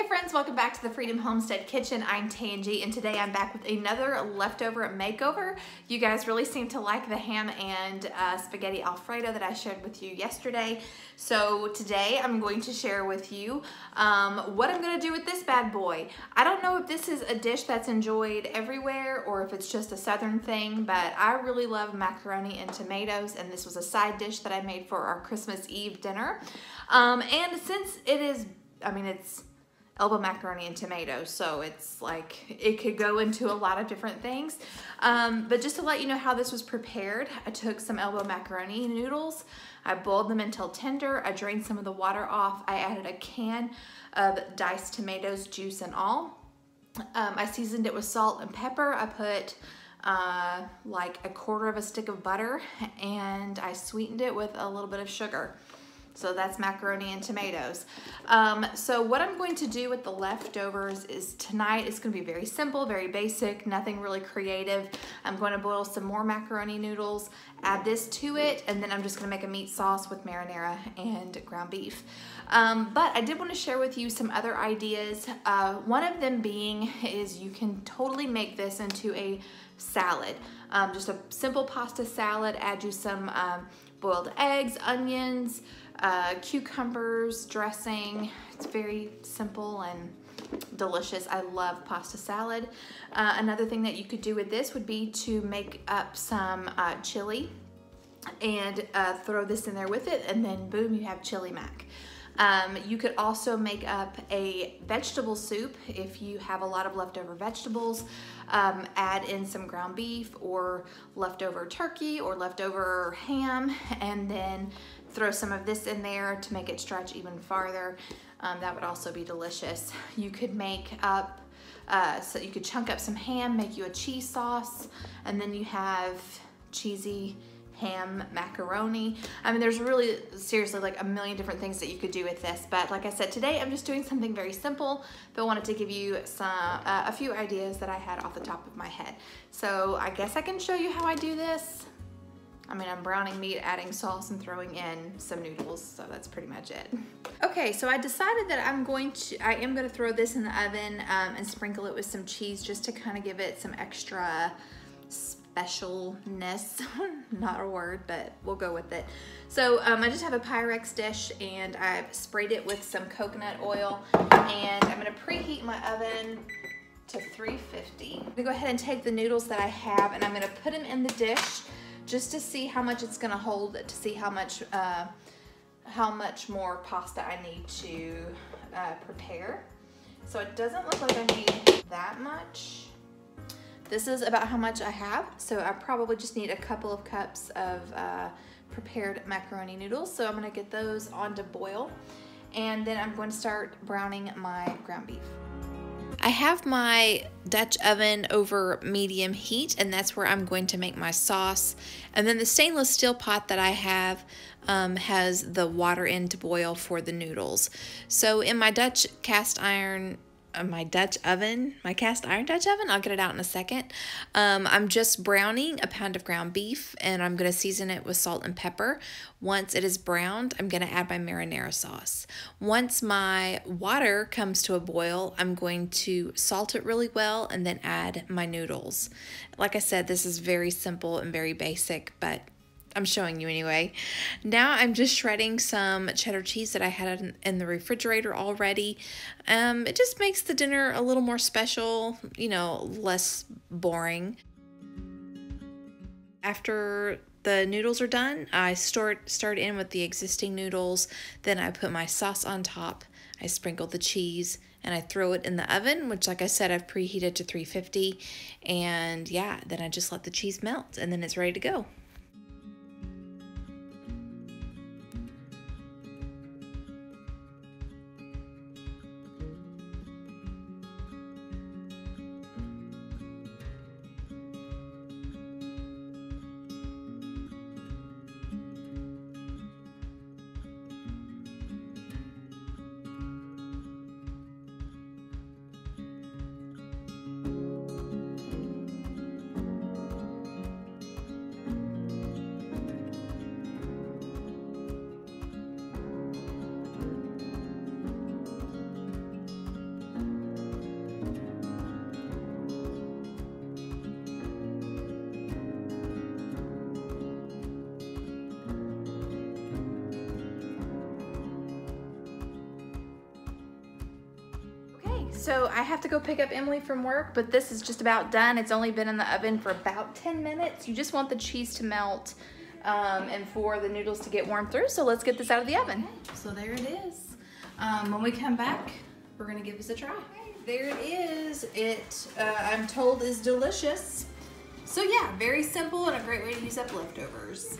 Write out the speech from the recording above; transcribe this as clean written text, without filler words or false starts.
Hey friends, welcome back to the Freedom Homestead Kitchen. I'm Tangi, and today I'm back with another leftover makeover. You guys really seem to like the ham and spaghetti Alfredo that I shared with you yesterday. So today I'm going to share with you what I'm going to do with this bad boy. I don't know if this is a dish that's enjoyed everywhere or if it's just a southern thing, but I really love macaroni and tomatoes, and this was a side dish that I made for our Christmas Eve dinner. And since it is, it's elbow macaroni and tomatoes, so it's like it could go into a lot of different things, but just to let you know how this was prepared, I took some elbow macaroni noodles, I boiled them until tender, I drained some of the water off, I added a can of diced tomatoes, juice and all. I seasoned it with salt and pepper. I put like a quarter of a stick of butter, and I sweetened it with a little bit of sugar. So that's macaroni and tomatoes. So what I'm going to do with the leftovers is tonight it's going to be very simple, very basic, nothing really creative. I'm going to boil some more macaroni noodles, add this to it, and then I'm just going to make a meat sauce with marinara and ground beef. But I did want to share with you some other ideas. One of them being is you can totally make this into a salad. Just a simple pasta salad, add you some boiled eggs, onions, cucumbers, dressing. It's very simple and delicious. I love pasta salad. Another thing that you could do with this would be to make up some chili and throw this in there with it, and then boom, you have chili mac. You could also make up a vegetable soup if you have a lot of leftover vegetables. Add in some ground beef or leftover turkey or leftover ham, and then throw some of this in there to make it stretch even farther. That would also be delicious. You could make up, so you could chunk up some ham, make you a cheese sauce, and then you have cheesy ham macaroni. There's really seriously like a million different things that you could do with this, but like I said, today I'm just doing something very simple, but wanted to give you some a few ideas that I had off the top of my head. So I guess I can show you how I do this. I'm browning meat, adding sauce, and throwing in some noodles, so that's pretty much it. Okay, so I decided that I am going to throw this in the oven and sprinkle it with some cheese just to kind of give it some extra specialness. Not a word, but we'll go with it. So I just have a Pyrex dish, and I've sprayed it with some coconut oil, and I'm gonna preheat my oven to 350. I'm gonna go ahead and take the noodles that I have, and I'm gonna put them in the dish just to see how much it's gonna hold, to see how much more pasta I need to prepare. So it doesn't look like I need that much. This is about how much I have, so I probably just need a couple of cups of prepared macaroni noodles. So I'm gonna get those on to boil, and then I'm going to start browning my ground beef. I have my Dutch oven over medium heat, and that's where I'm going to make my sauce. And then the stainless steel pot that I have has the water in to boil for the noodles. So in my Dutch cast iron Dutch oven, I'll get it out in a second. I'm just browning a pound of ground beef, and I'm going to season it with salt and pepper. Once it is browned, I'm going to add my marinara sauce. Once my water comes to a boil, I'm going to salt it really well and then add my noodles. Like I said, this is very simple and very basic, but I'm showing you anyway. Now I'm just shredding some cheddar cheese that I had in the refrigerator already. It just makes the dinner a little more special, less boring. After the noodles are done, I start in with the existing noodles, then I put my sauce on top, I sprinkle the cheese, and I throw it in the oven, which like I said, I've preheated to 350, and yeah, then I just let the cheese melt, and then it's ready to go. So I have to go pick up Emily from work, but this is just about done. It's only been in the oven for about 10 minutes. You just want the cheese to melt and for the noodles to get warm through. So let's get this out of the oven. Okay, so there it is. When we come back, we're gonna give this a try. There it is. It, I'm told, is delicious. So yeah, very simple and a great way to use up leftovers.